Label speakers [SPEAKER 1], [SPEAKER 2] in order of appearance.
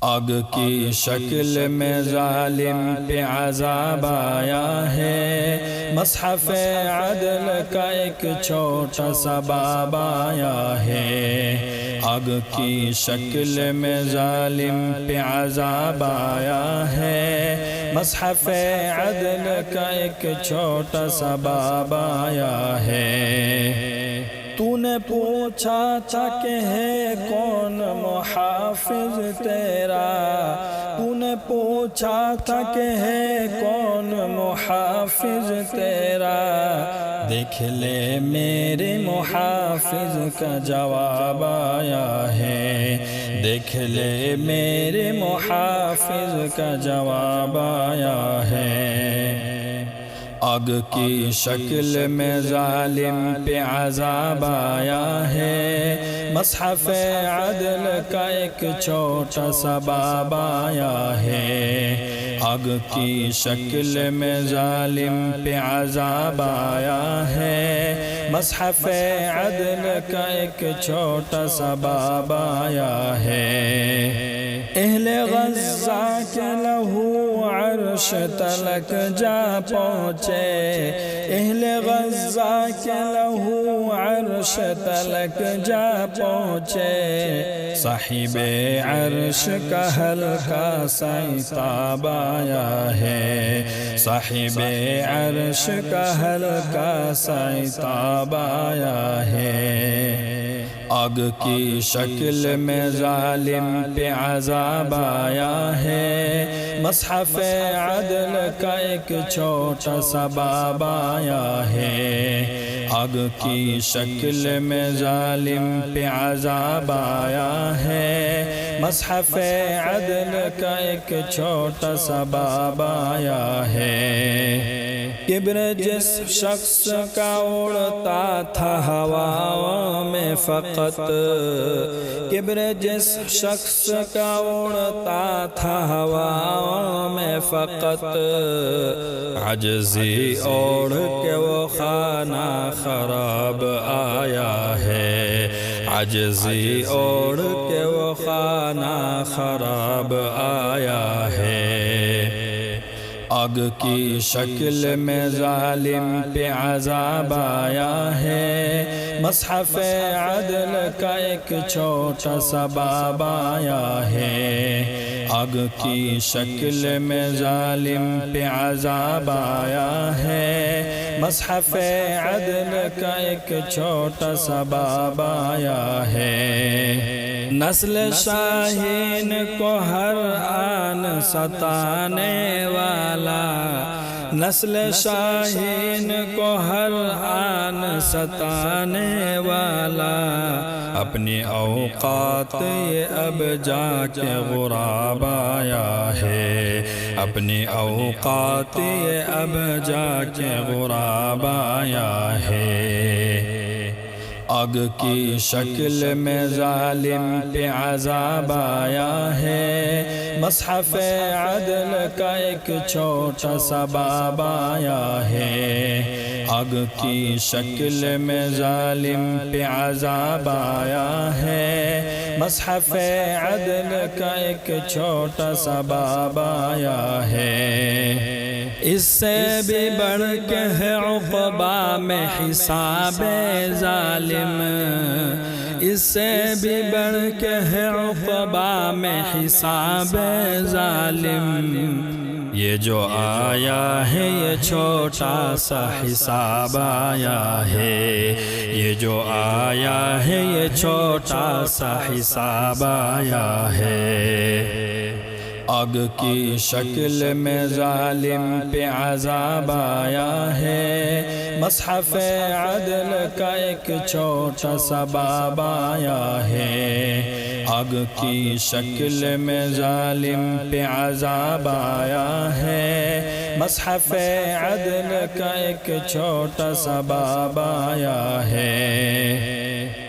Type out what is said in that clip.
[SPEAKER 1] آگ کی شکل میں ظالم پہ عذاب آیا ہے، مصحف عدل کا ایک چھوٹا سا باب آیا ہے۔ آگ کی شکل میں ظالم پہ عذاب آیا ہے، مصحف عدل کا ایک چھوٹا سا باب آیا ہے۔ تو نے پوچھا تھا کہ ہے کون محافظ تیرا، تو نے پوچھا تھا کہ ہے کون محافظ تیرا، دیکھ لے میرے محافظ کا جواب آیا ہے، دیکھ لے میرے محافظ کا جواب آیا ہے۔ آگ کی شکل میں ظالم پہ عذاب آیا ہے، مصحف عدل کا ایک چھوٹا سا باب آیا ہے۔ آگ کی شکل میں ظالم پہ عذاب آیا ہے، مصحف عدل کا ایک چھوٹا سا باب آیا ہے۔ اہل غزہ کے لہو عرش تلک جا پہنچے، اہل غزہ کے لہو عرش تلک جا پہنچے، صاحب عرش کا ہلکا سا عتاب آیا ہے، صاحب عرش کا ہلکا سا عتاب آیا ہے۔ آگ کی شکل میں ظالم پہ عذاب آیا ہے، مصحف عدل کا ایک چھوٹا سا باب آیا ہے۔ آگ کی شکل میں ظالم پہ عذاب آیا ہے، مصحف عدل کا ایک چھوٹا سا باب آیا ہے۔ کبر جس شخص کا اڑتا تھا ہواؤں میں فقط، کبر جس شخص کا اڑتا تھا ہواؤں میں فقط، عجزی اوڑھ کے وہ خانہ خراب آیا ہے، عجزی اوڑھ کے وہ خانہ خراب آیا ہے۔ آگ کی شکل میں ظالم پہ عذاب آیا ہے، مصحف عدل کا ایک چھوٹا سا باب آیا ہے۔ آگ کی شکل میں ظالم پہ عذاب آیا ہے، مصحف عدل کا ایک چھوٹا سا باب آیا ہے۔ نسل شاہین کو ہر آن ستانے والا، نسل شاہین کو ہر آن ستانے والا، اپنی اوقات یہ اب جا کے غراب آیا ہے، اپنی اوقات یہ اب جا کے غراب آیا ہے۔ آگ کی شکل میں ظالم پہ عذاب آیا ہے، مصحف عدل کا ایک چھوٹا سا باب آیا ہے۔ آگ کی شکل میں ظالم پہ عذاب آیا ہے، مصحف عدل کا ایک چھوٹا سا باب آیا ہے۔ اس سے بھی بڑھ کے ہے عقبہ میں حساب ظالم، اس سے بھی بڑھ کے ہے عقبہ میں حساب ظالم، یہ جو آیا ہے یہ چھوٹا سا حساب آیا ہے، یہ جو آیا ہے یہ چھوٹا سا حساب آیا ہے۔ آگ کی شکل میں ظالم پہ عذاب آیا ہے، مصحف عدل کا ایک چھوٹا سا باب آیا ہے۔ آگ کی شکل میں ظالم پہ عذاب آیا ہے، مصحف عدل کا ایک چھوٹا سا باب آیا ہے۔